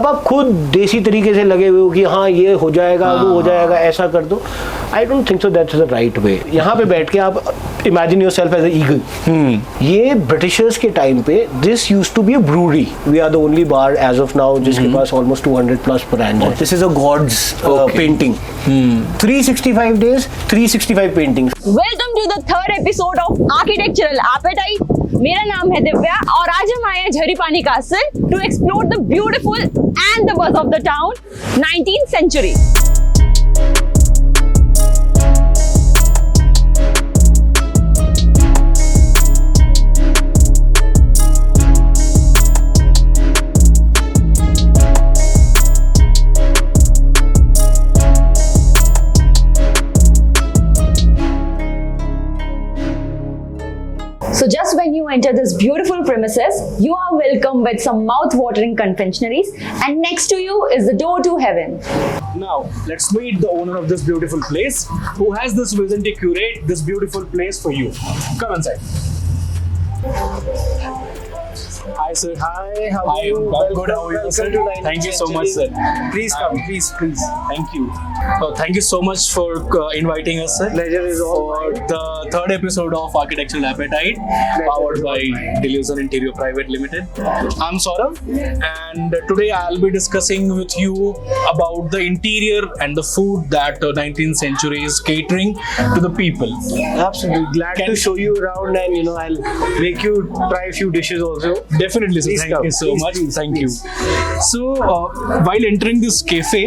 अब आप खुद देसी तरीके से लगे हुए हो कि हाँ ये हो जाएगा, वो हो जाएगा, ऐसा कर दो, I don't think so that's the right way. यहाँ पे बैठ के आप imagine yourself as a eagle. ये ब्रिटिशर्स के टाइम पे this used to be a brewery, we are the only bar as of now जिसके पास ऑलमोस्ट 200 प्लस ब्रांड्स हैं। This is a god's painting, 365 days 365 paintings. Welcome to the third episode of architectural appetite. मेरा नाम है दिव्या और आज हम आए हैं Jhari Pani castle to explore the beautiful and the buzz of the town 19th century. So just when you enter this beautiful premises, you are welcomed with some mouth-watering confectionaries, and next to you is the door to heaven. Now, let's meet the owner of this beautiful place who has this vision to curate this beautiful place for you. Come inside. Hi sir. Hi, how Hi, are you? I'm good. How are you, sir? Welcome to 19th Thank you so much, sir. Please come, please. Thank you. Thank you so much for inviting us, sir. Pleasure is all For mine. the third episode of Architectural Appetite, powered by Delusion Interior Private Limited. I'm Saurav, and today I'll be discussing with you about the interior and the food that 19th century is catering to the people. Absolutely glad to show you around, and I'll make you try a few dishes also. Definitely, sir. Please Thank come. you so Please, much. please, Thank please. you. So, while entering this cafe,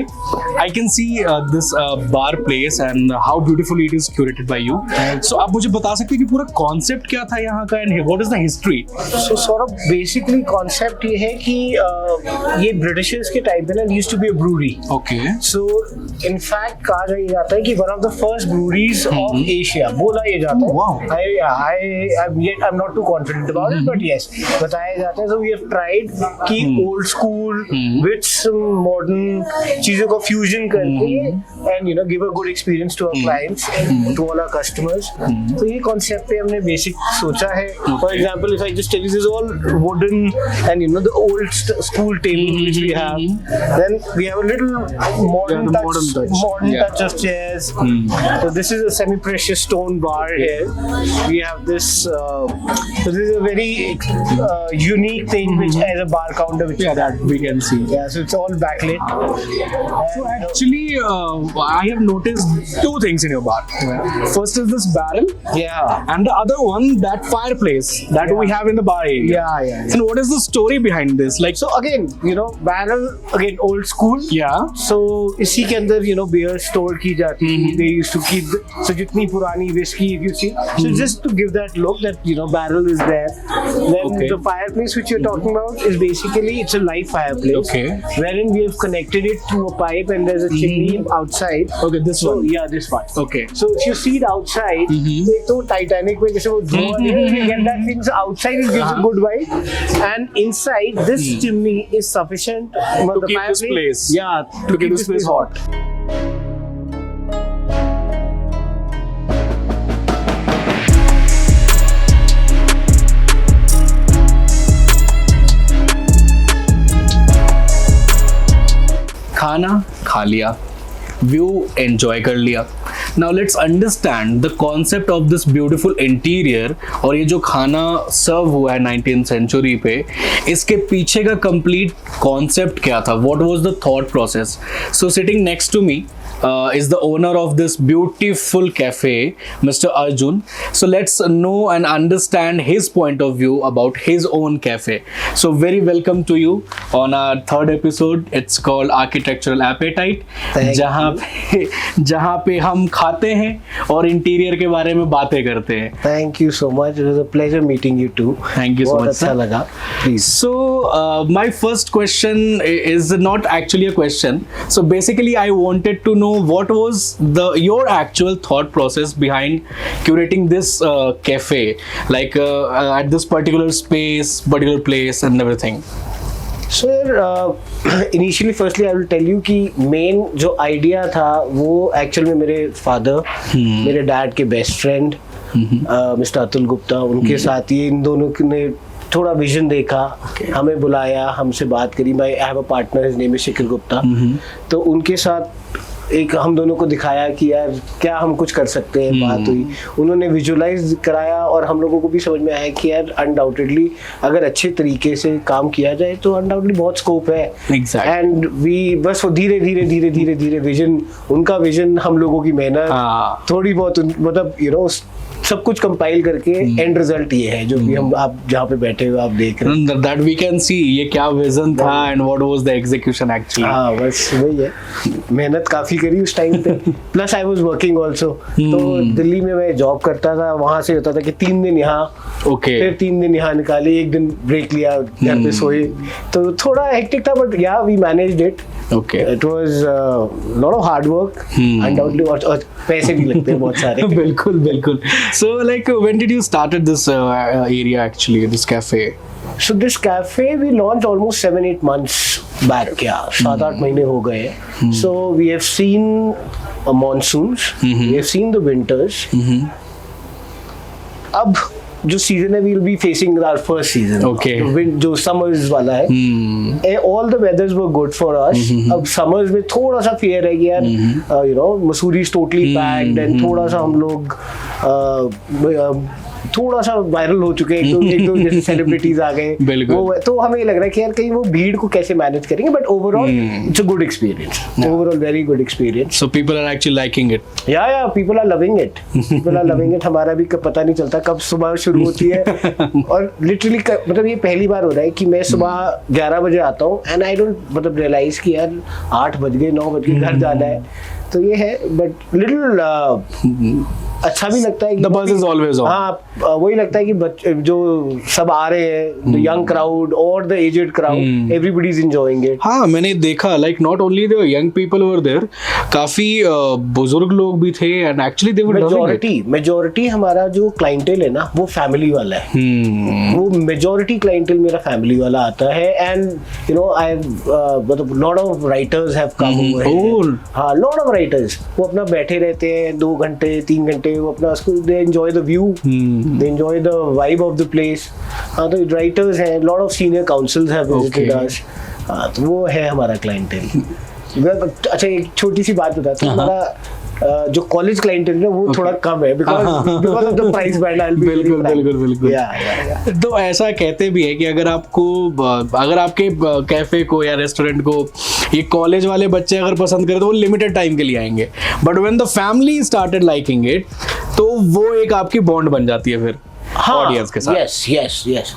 I can see this bar place and how beautifully it is curated by you. So, आप मुझे बता सकते हैं कि पूरा concept क्या था यहाँ का and what is the history? So sort of basically concept ये है कि ये ब्रिटिशर्स के टाइम पे ना used to be a brewery. Okay. So in fact कहा जाता है कि one of the first breweries of Asia, बोला ये जाता है. Wow. I'm not too confident about it, but yes, बताया जाता है. So we have tried कि old school with some modern चीजों का fusion करके and give a good experience to our clients, to all our customers. तो ये concept पे हमने basic सोचा है. For example, if I just tell you this is all wooden and the old school table which we have, then we have a little modern touch of chairs. So this is a semi-precious stone bar here. We have this. So this is a very unique thing which has a bar counter which That we can see. yeah, so it's all backlit. So actually, I have noticed two things in your bar. First is this barrel, Yeah. and the other one that fireplace that we have in the bar area. Yeah. And what is the story behind this? Like, So again, barrel again old school. yeah. So इसी के अंदर beer store की जाती थी. They used to keep so जितनी पुरानी whiskey if you see. So just to give that look that barrel is there. Then Okay. the fireplace which you're talking about is basically it's a live fireplace. Okay. Wherein we have connected it through a pipe and there's a chimney outside. Okay, this So one. yeah, this one. Okay. So if you see it outside, एक तो Titanic में जैसे वो धुआं दे, you get that thing. So outside it gives a good vibe, and inside this chimney is sufficient To keep this place. Yeah, To keep this place hot. खाना खा लिया, view enjoy कर लिया. Now let's understand the concept of this beautiful interior. और ये जो खाना सर्व हुआ है 19th सेंचुरी पे, इसके पीछे का कंप्लीट कॉन्सेप्ट क्या था? What was the thought process? So sitting next to me is the owner of this beautiful cafe, Mr. Arjun. So let's know and understand his point of view about his own cafe. So very welcome to you on our third episode. It's called Architectural Appetite. जहाँ पे हम खाते हैं और interior के बारे में बातें करते हैं. Thank you so much. It was a pleasure meeting you too. Thank you so बहुत much, अच्छा sir. लगा. Please. So my first question is not actually a question. So basically I wanted to know what was your actual thought process behind curating this cafe, like at this particular space, particular place and everything. Sir, initially firstly I will tell you कि main जो idea था वो actual में मेरे father, मेरे dad के best friend mister Atul Gupta, उनके साथ ही इन दोनों ने थोड़ा विजन देखा, हमें बुलाया, हमसे बात करी. I have a partner, his name is Shikhar Gupta. तो उनके साथ एक हम दोनों को दिखाया कि यार क्या हम कुछ कर सकते हैं. बात हुई, उन्होंने विजुअलाइज कराया और हम लोगों को भी समझ में आया कि यार अनडाउटेडली अगर अच्छे तरीके से काम किया जाए तो अनडाउटेडली बहुत स्कोप है. एंड वी बस वो धीरे धीरे विजन, उनका विजन, हम लोगों की मेहनत, थोड़ी बहुत मतलब सब कुछ कंपाइल करके एंड रिजल्ट ये है जो भी हम आप जहाँ पे बैठे हुए आप देख रहे हैं. That we can see ये क्या विजन था and what was the execution actually. हाँ बस वही है. मेहनत काफी करी उस टाइम पे. Plus I was working also. तो दिल्ली में मैं जॉब करता था, वहां से होता था कि 3 दिन यहाँ, फिर 3 दिन यहाँ निकाले, 1 दिन ब्रेक लिया, घर पे सोए. तो थोड़ा हेक्टिक था but yeah we managed it. Okay. It was lot of hard work, undoubtedly, और पैसे भी लगते हैं बहुत सारे. बिल्कुल. So like when did you started this area actually, this cafe? So this cafe we launched almost 7-8 months back. Yeah, 7-8 महीने हो गए. So we have seen monsoons, we have seen the winters. अब जो सीजन है, we'll be facing our first season. Okay. जो summers वाला है. All the weathers were good for us. अब summers में थोड़ा सा fear है कि यार Mussoorie is totally packed and थोड़ा सा हम लोग थोड़ा सा वायरल हो चुके हैं. एक दो जैसे सेलिब्रिटीज आ गए, वो तो हमें लग रहा है कि यार कहीं वो भीड़ को कैसे मैनेज करेंगे. But overall it's a good experience. Overall very good experience. So people are actually liking it. Yeah people are loving it. People are loving it. हमारा भी पता नहीं चलता कब सुबह शुरू होती है. और लिटरली मतलब ये पहली बार हो रहा है कि मैं सुबह 11 बजे आता हूँ एंड आई डोंट मतलब रियलाइज कि यार 8 बज गए 9 बज गए, घर जाना है. तो ये है बट लिटिल अच्छा भी लगता है कि The buzz is always on. हाँ वही लगता है कि बच्चे जो सब आ रहे हैं, the young crowd or the aged crowd, everybody is enjoying it. हाँ मैंने देखा like not only the young people were there, काफी बुजुर्ग लोग भी थे and actually they were loving it. Majority हमारा जो clientele है ना वो family वाला है. वो majority clientele मेरा family वाला आता है and I मतलब lot of writers have come over here. हाँ lot of writers वो अपना बैठे रहते हैं 2 घंटे 3 घंटे, वो अपना they enjoy the view, they enjoy the vibe of the place. हाँ तो writers हैं, lot of senior councils have visited us. हाँ तो वो है हमारा clientele. अच्छा एक छोटी सी बात बताता हूँ. हमारा जो कॉलेज क्लाइंटेल है वो थोड़ा कम है because of the price band. बिल्कुल. तो ऐसा कहते भी है कि अगर आपके कैफे को या रेस्टोरेंट को ये कॉलेज वाले बच्चे अगर पसंद करें तो वो लिमिटेड टाइम के लिए आएंगे, but when the family started liking it तो वो एक आपकी बॉन्ड बन जाती है फिर ऑडियंस के साथ. यस.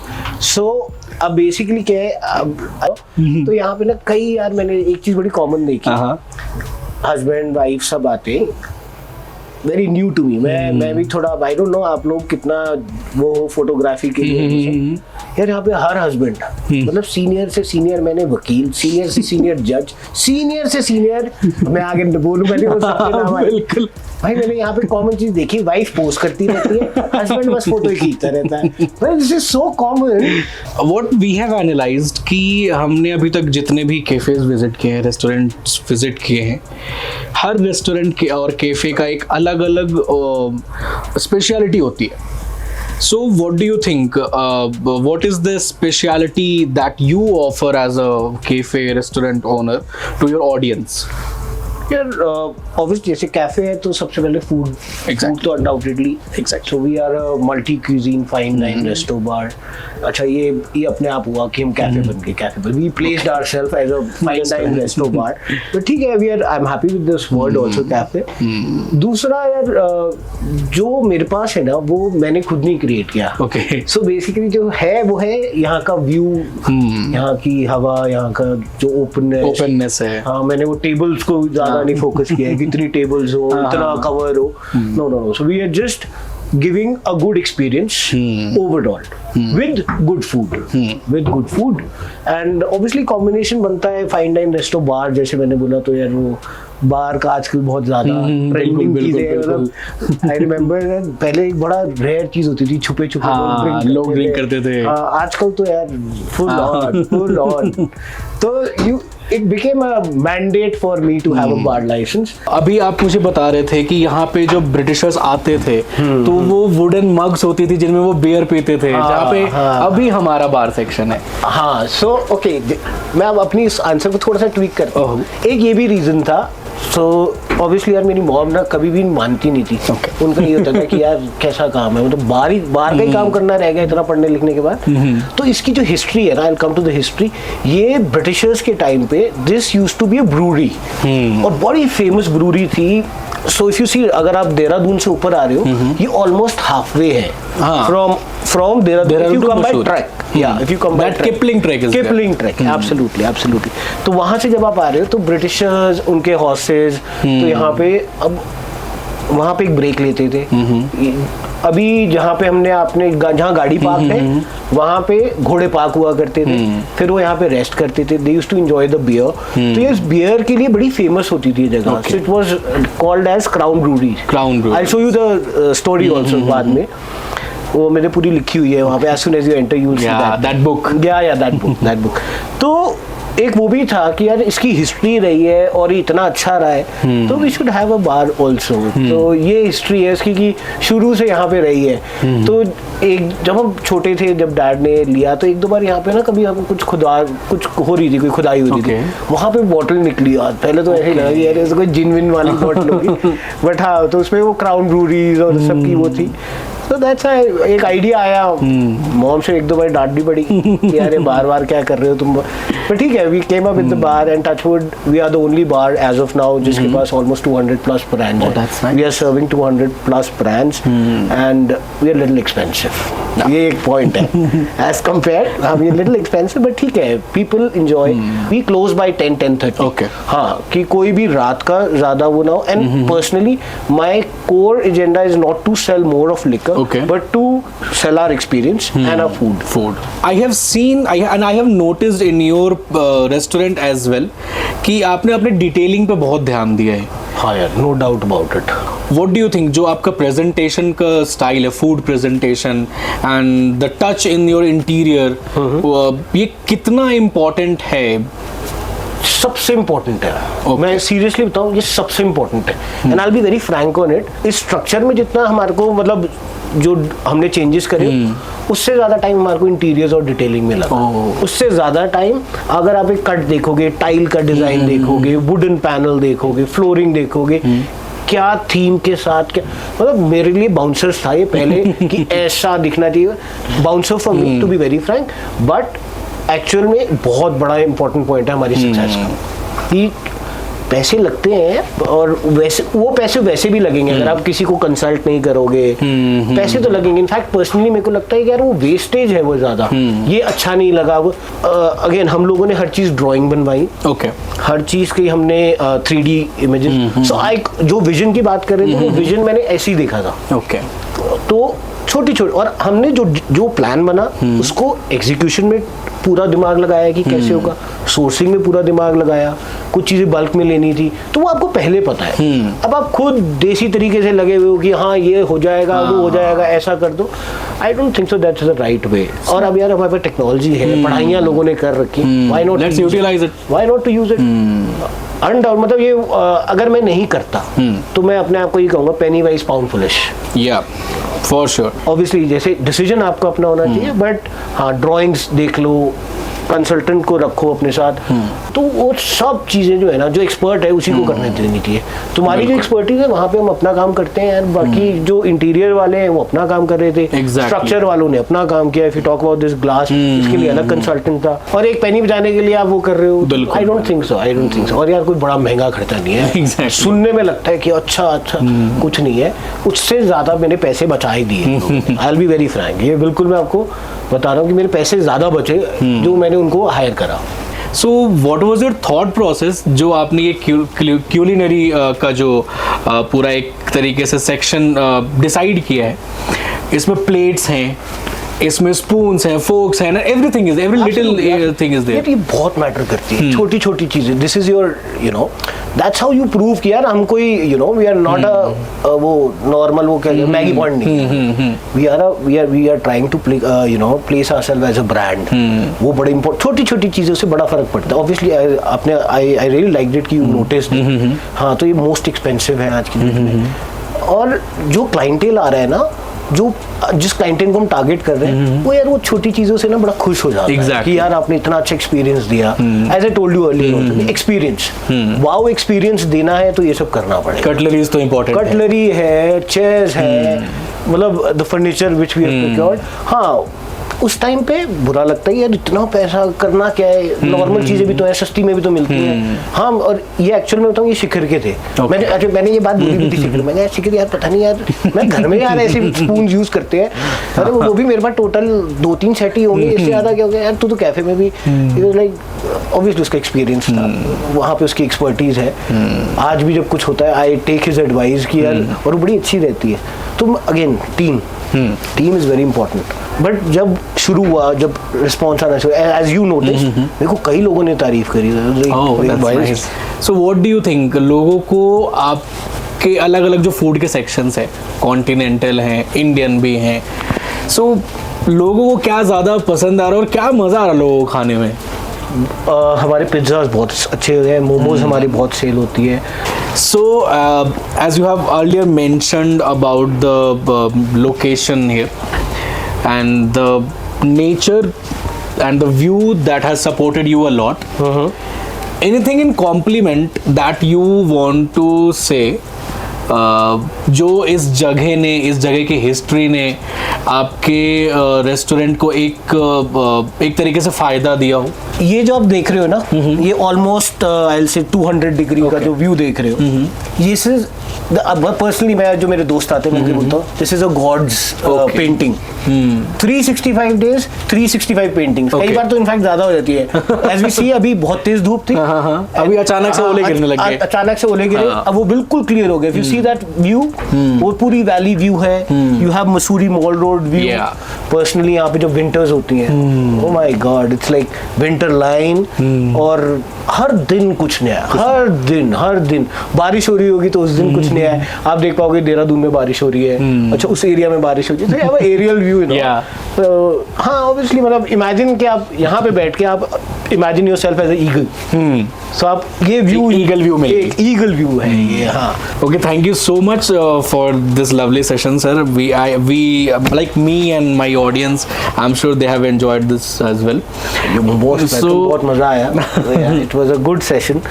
सो अब बेसिकली क्या है, तो यहाँ पे ना कई यार मैंने एक चीज बड़ी कॉमन देखी. हस्बैंड वाइफ सब आते, वेरी न्यू टू मी. मैं भी थोड़ा आई डोंट नो आप लोग कितना वो हो फोटोग्राफी के लिए. यार यहाँ पे हर हस्बैंड मतलब सीनियर से सीनियर, मैंने वकील, सीनियर से सीनियर जज, सीनियर से सीनियर, मैं आगे बोलूं मैंने वो सबके नाम आए. भाई मैंने यहाँ पे कॉमन चीज देखी, वाइफ पोस्ट करती रहती है, हस्बैंड बस फोटो खींचता रहता है. भाई this is so common. What we have analysed कि हमने अभी तक जितने भी कैफेज विजिट किए हैं, रेस्टोरेंट्स विजिट किए हैं, हर रेस्टोरेंट के और कैफे का एक अलग अलग स्पेशलिटी होती है. So what do you think, what is the speciality that you offer as a cafe restaurant owner to your audience? यार ऑब्वियसली जैसे कैफे है तो सबसे पहले फूड. फूड तो undoubtedly. So we are a multi cuisine fine dine resto bar. अच्छा ये अपने आप हुआ कि हम कैफे बन गए. कैफे पर we placed ourselves as a fine dine resto bar. तो ठीक है, we are I am happy with this word also cafe. दूसरा यार जो मेरे पास है ना वो मैंने खुद नहीं क्रिएट किया. ओके. सो बेसिकली जो है वो है यहाँ का व्यू, यहाँ की हवा, यहाँ का जो ओपननेस है. हाँ मैंने वो टेबल्स को ज्यादा नहीं फोकस किया है कि इतनी टेबल्स हो, इतना कवर हो. No. So we are just giving a good experience overall with good food and obviously combination बनता है फाइन डाइन रेस्टो बार. जैसे मैंने बोला तो यार वो बार का आजकल बहुत ज्यादा ट्रेंडिंग चीज है. मतलब आई रिमेम्बर पहले एक बड़ा रेयर चीज होती थी, छुपे लोग ड्रिंक करते थे. आजकल तो यार फुल ऑन. तो it became a mandate for me to have a bar license. अभी आप मुझे बता रहे थे कि यहाँ पे जो ब्रिटिशर्स आते थे तो वो वुडन मग्स होती थी जिनमें वो बियर पीते थे, जहाँ पे अभी हमारा बार सेक्शन है. हाँ, so okay, मैं अब अपनी इस आंसर को थोड़ा सा ट्वीक करता हूँ. एक ये भी रीजन था. सो ऑब्वियसली यार मेरी मॉम ना कभी भी मानती नहीं थी. उनका ये होता था कि यार कैसा काम है, मतलब बाहर का ही काम करना रह गया इतना पढ़ने लिखने के बाद. तो इसकी जो हिस्ट्री है ना, I will come to the history. ये ब्रिटिशर्स के टाइम पे this used to be a brewery, और बड़ी फेमस ब्रूरी थी. सो इफ यू सी, अगर आप देहरादून से ऊपर आ रहे हो, ये ऑलमोस्ट हाफ वे है from Dehradun. If you come by track, if you come by Kipling Trek is Kipling Trek, absolutely. तो वहाँ से जब आप आ रहे हो तो ब्रिटिशर्स, उनके हॉर्सेस, तो यहाँ पे अब वहाँ पे एक ब्रेक लेते थे. अभी जहाँ पे हमने आपने जहाँ गाड़ी पार्क है वहाँ पे घोड़े पार्क हुआ करते थे. फिर वो यहाँ पे रेस्ट करते थे. They used to enjoy the beer. तो ये बियर के लिए बड़ी फेमस होती थी ये जगह. So it was called as crown brewery. I show you the story also बाद में. वो मैंने पूरी लिखी हुई है वहाँ पे. as soon as you enter you will see that book. that book. तो एक वो भी था कि यार इसकी हिस्ट्री रही है और इतना अच्छा रहा है, तो we should have a bar also. तो ये हिस्ट्री है इसकी कि शुरू से यहाँ पे रही है. तो एक जब हम छोटे थे, जब डैड ने लिया, तो एक दो बार यहाँ पे ना कभी हम कुछ हो रही थी, कोई खुदाई हो रही थी, वहाँ पे बॉटल निकली. यार पहले तो ऐसे ही लगा कि यार ऐसे कोई जिनविन वाली बॉटल होगी, बट हाँ, तो उसमें वो क्राउन ब्रूरीज और सबकी वो थी. तो दैट्स एक आइडिया आया. मॉम से एक दो बार डांट भी पड़ी कि यार बार क्या कर रहे हो तुम. पर ठीक है, we came up with the bar and touchwood we are the only bar as of now जिसके पास ऑलमोस्ट 200 प्लस ब्रांड्स हैं. We are serving 200 plus brands and we are little expensive. ये एक पॉइंट है एज कंपेयर. हाँ, we are little expensive but ठीक है, people enjoy. We close by 10-10:30. Okay. हाँ, कि कोई भी रात का ज्यादा वो ना हो. And personally my core agenda is not to sell more of liquor, but to sell our experience and our food. I have seen and I have noticed in your restaurant as well कि आपने अपने detailing पे बहुत ध्यान दिया है. हाँ यार, no doubt about it. What do you think, जो आपका प्रेजेंटेशन का स्टाइल है, food presentation and the touch in your interior, ये कितना इम्पोर्टेंट है? सबसे इम्पोर्टेंट है. मैं सीरियसली बताऊं, ये सबसे इम्पोर्टेंट है. And I will be very Frank on it. इस स्ट्रक्चर में जितना हमारे को, मतलब जो हमने चेंजेस करे, उससे ज्यादा टाइम हमारे को इंटीरियर्स और डिटेलिंग में लगा. उससे ज्यादा टाइम अगर आप एक कट देखोगे, टाइल का डिजाइन देखोगे, वुडन पैनल देखोगे, फ्लोरिंग देखोगे, क्या थीम के साथ, क्या मतलब मेरे लिए बाउंसर्स था ये पहले कि ऐसा दिखना चाहिए. Bouncer for me to be very frank, but actual में बहुत बड़ा इंपॉर्टेंट पॉइंट है हमारी सक्सेस का कि पैसे लगते हैं, और वैसे वो पैसे वैसे भी लगेंगे अगर आप किसी को कंसल्ट नहीं करोगे. पैसे तो लगेंगे. इनफैक्ट पर्सनली मेरे को लगता है कि यार वो वेस्टेज है वो ज्यादा. ये अच्छा नहीं लगा. अगेन हम लोगों ने हर चीज ड्राइंग बनवाई. हर चीज की हमने 3D इमेजेस. सो आई जो विजन की बात कर रहे थे, वो विजन मैंने ऐसे ही देखा था. तो छोटी और हमने जो प्लान बना उसको एग्जीक्यूशन में पूरा दिमाग लगाया कि कैसे होगा. सोर्सिंग में पूरा दिमाग लगाया. कुछ चीजें बल्क में लेनी थी तो वो आपको पहले पता है. अब आप खुद देसी तरीके से लगे हुए हो कि हाँ ये हो जाएगा, वो हो जाएगा, ऐसा कर दो. I don't think so that's the right वे. और अब यार हमारे पास टेक्नोलॉजी है, पढ़ाइयाँ लोगों ने कर रखी. Why not utilise it? Why not to use it? मतलब ये अगर मैं नहीं करता तो मैं अपने आप को ये कहूँगा पेनी वाइज पाउंड फुलिश. या फॉर श्योर. ऑब्वियसली जैसे डिसीजन आपका अपना होना चाहिए, बट हाँ, ड्राइंग्स देख लो, कंसल्टेंट को रखो अपने साथ. तो वो सब चीजें जो है ना, जो एक्सपर्ट है उसी को करने देनी चाहिए. तुम्हारी जो एक्सपर्टीज है वहाँ पे हम अपना काम करते हैं, और बाकी जो इंटीरियर वाले हैं वो अपना काम कर रहे थे. स्ट्रक्चर वालों ने अपना काम किया. If you talk about this glass, इसके लिए अलग कंसल्टेंट था, और एक पेनी बजाने के लिए आप वो कर रहे हो. आई डोंट थिंक सो. और यार कोई बड़ा महंगा खर्चा नहीं है. सुनने में लगता है कि अच्छा कुछ नहीं है. उससे ज्यादा मैंने पैसे बचा ही दिए. I will be very Frank. ये बिल्कुल मैं आपको बता रहा हूँ कि मेरे पैसे ज्यादा बचे जो मैंने उनको हायर करा. So what was your thought process जो आपने ये क्यूलिनरी का जो पूरा एक तरीके से सेक्शन डिसाइड किया है? इसमें प्लेट्स हैं, इसमें स्पून्स हैं, फोक्स हैं, everything is, every little thing is there. ये बहुत मैटर करती है, छोटी छोटी चीजें। This is your that's how you prove कि यार हम कोई वी आर नॉट वो नॉर्मल वो क्या मैगी पॉइंट नहीं, we are trying to place ourselves as a brand. वो बड़े इंपॉर्टेंट, छोटी छोटी चीजों से बड़ा फर्क पड़ता है। ऑब्वियसली आपने आई रियली लाइक इट कि यू नोटिस। हाँ, तो ये मोस्ट एक्सपेंसिव है आज की डेट में। और जो क्लाइंटेल आ रहा है ना, जिस क्लाइंटेल को हम टारगेट कर रहे हैं, वो यार वो छोटी चीजों से ना बड़ा खुश हो जाता है कि यार आपने इतना अच्छा एक्सपीरियंस दिया। As I told you earlier, experience, wow experience देना है तो ये सब करना पड़ेगा। कटलरीज तो इंपॉर्टेंट, कटलरी है, चेयर्स है, मतलब the furniture which we have procured. हाँ, उस टाइम पे बुरा लगता है यार इतना पैसा करना क्या है, नॉर्मल चीजें भी तो है, सस्ती में भी तो मिलती हैं। हाँ, और ये एक्चुअल में बताऊँ, ये शिखर के थे। मैंने ये बात बोली भी थी शिखर, मैंने शिखर यार पता नहीं यार, मैं घर में यार ऐसे स्पून यूज करते हैं, अरे वो भी मेरे पास टोटल 2-3 सेट ही होंगे, इससे ज्यादा क्या हो गया यार, तू तो कैफे में भी। लाइक ऑब्वियसली उसका एक्सपीरियंस था, वहाँ पे उसकी एक्सपर्टीज है। आज भी जब कुछ होता है आई टेक हिज एडवाइस कि यार, और वो बड़ी अच्छी रहती है। तो again team is very important. But जब शुरू हुआ, जब रिस्पॉन्स आना शुरू, एज यू नोटिस, मेरे को कई लोगों ने तारीफ करी। So what do you think, लोगों को आपके अलग अलग जो फूड के सेक्शंस है, कॉन्टिनेंटल हैं, इंडियन भी हैं, सो लोगों को क्या ज़्यादा पसंद आ रहा है और क्या मज़ा आ रहा है लोगों को खाने में? हमारे पिज्ज़ाज बहुत अच्छे हैं, मोमोज हमारी बहुत सेल होती है। So, as you have earlier mentioned about the location here and the nature and the view that has supported you a lot, anything in compliment that you want to say जो इस जगह ने, इस जगह की history ने आपके restaurant को एक तरीके से फ़ायदा दिया हो? ये जो आप देख रहे हो ना, ये almost I will say 200 degree का जो व्यू देख रहे हो, ये सिर्फ पर्सनली मैं, जो मेरे दोस्त आते हैं, मैं बोलता हूँ this is a god's painting. 365 days 365 paintings, कई बार तो इनफैक्ट ज्यादा हो जाती है। एज वी सी, अभी बहुत तेज धूप थी, अभी अचानक से ओले गिरने लग गए, अचानक से ओले गिरे, अब वो बिल्कुल क्लियर हो गए। If you see that view, वो पूरी वैली व्यू है। You have Mussoorie mall road view. Personally यहाँ पे जो विंटर्स होती हैं, oh my God, it's like winter line. और हर दिन कुछ नया, हर दिन बारिश हो रही होगी तो उस दिन कुछ नया है। आप देख पाओगे देहरादून में बारिश हो रही है, अच्छा उस एरिया में बारिश हो रही है, तो एरियल व्यू, तो हाँ ऑब्वियसली, मतलब इमेजिन कि आप यहाँ पे बैठ के आप imagine yourself as a eagle, so आप ये व्यू, ईगल व्यू में, ईगल व्यू है ये। हाँ, okay, thank you so much for this lovely session sir. We like me and my audience, I'm sure they have enjoyed this as well. बहुत मजा आया, it was a good session।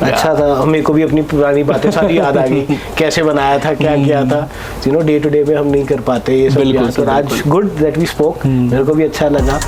अच्छा था, मेरे को भी अपनी पुरानी बातें सारी याद आ गई, कैसे बनाया था, क्या किया था, डे टू डे में हम नहीं कर पाते ये सब। तो आज गुड दैट वी स्पोक, मेरे को भी अच्छा लगा।